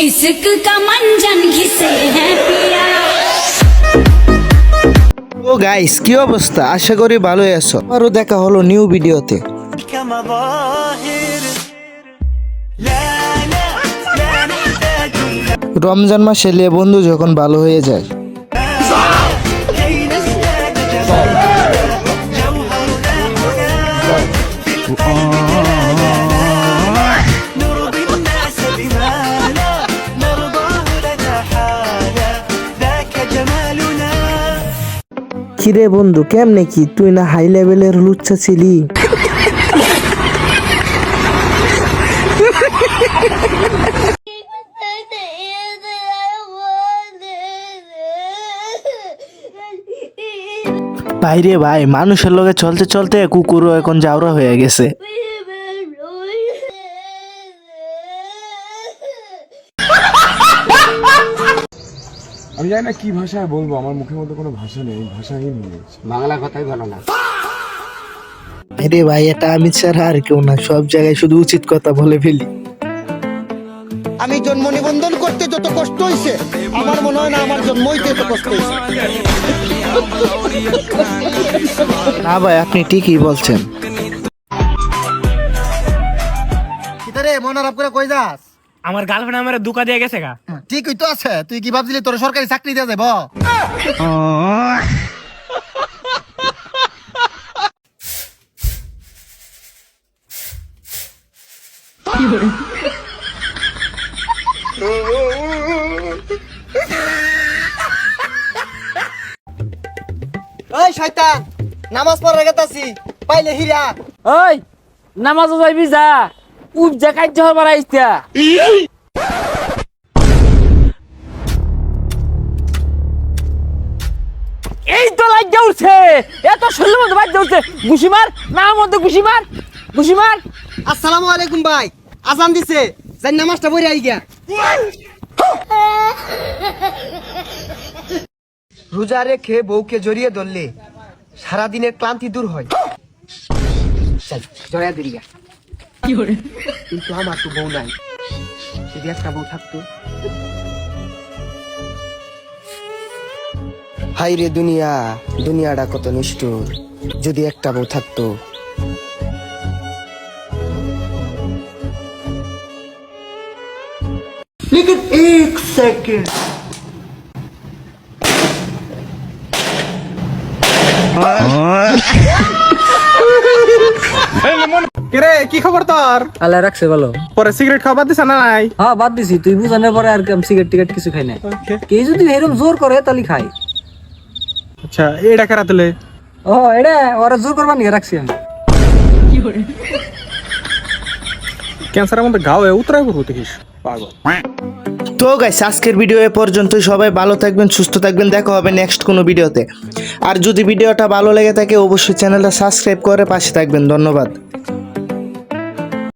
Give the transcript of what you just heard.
इश्क का मंजन घिसे हैं पिया। ও গাইস কি অবস্থা, আশা করি ভালোই আছো। আরো দেখা হলো নিউ ভিডিওতে। রমজান মাসে লে বন্ধু যখন ভালো হয়ে যায়, কিরে বন্ধু কেমনে কি তুই না হাই লেভেলের লুচ্চা ছিলি? ভাইরে ভাই, মানুষের লগে চলতে চলতে কুকুরও এখন জাউরা হয়ে গেছে। আমি জানি না কি ভাষায় বলবো, আমার মুখের মধ্যে কোনো ভাষা নেই, ভাষাহীন হয়ে গেছে। বাংলা কথাই ভালো না। আরে ভাই, এটা আমি ছাড়া আর কেউ না, সব জায়গায় শুধু উচিত কথা বলে ফেলি। আমি জন্ম নিবন্ধন করতে যত কষ্ট হয়েছে, আমার মনে হয় না আমার জন্মইতে এত কষ্ট হয়েছে। না ভাই, আপনি ঠিকই বলছেন। কিতারে মন খারাপ করে কই যাস? আমার গার্লফ্রেন্ড আমার দুকা দিয়ে গেছে গা। ঠিকই তো আছে, তুই কি ভাবছিলি তোর সরকারি চাকরি দিয়ে যাবো? ওই শয়তান, নামাজ পড়ে গেতাছি, পাইলে হিরা। ওই নামাজ যাইবি যা, উপ যা কাজ হওয়ার বাড়াইছা। এই তো লাগিয়া উঠছে, এত শরীর মধ্যে বাজ্যা উঠছে। ঘুষি মার, না মধ্যে ঘুষি মার, ঘুষি মার। আসসালামু আলাইকুম ভাই, আজান দিছে, যাই নামাজটা পড়ে আই গিয়া। রোজা রেখে বউকে জড়িয়ে ধরলে সারাদিনের ক্লান্তি দূর হয়। চল জড়িয়ে দিলি গা। কিন্তু আমার তো বউ নাই, যদি একটা বউ থাকতো। হাই রে দুনিয়া, দুনিয়াটা কত নিষ্ঠুর, যদি একটা বউ থাকতো। लेकिन एक सेकंड কিরে কি খবর তোর? আল্লাহ রাখছে ভালো। পরে সিগারেট খাওয়া বাদ দিছ না নাই? হ্যাঁ বাদ দিছি, তুই বুঝানোর পরে আর আমি সিগারেট টিকেট কিছু খাই না। কে যদি এরকম জোর করে তাহলে খাই। আচ্ছা এটা কারা তুলে? ও এটা ওরা জোর করবার নিয়ে রাখছি আমি। ক্যান্সারের মধ্যে ঘাও হয়ে উতরাই করবো দেখিস পাগল। তো গাইস, আজকের ভিডিও এ পর্যন্ত। সবাই ভালো থাকবেন, সুস্থ থাকবেন, দেখা হবে নেক্সট কোনো ভিডিওতে। আর যদি ভিডিওটা ভালো লেগে থাকে অবশ্যই চ্যানেলটা সাবস্ক্রাইব করে পাশে থাকবেন। ধন্যবাদ।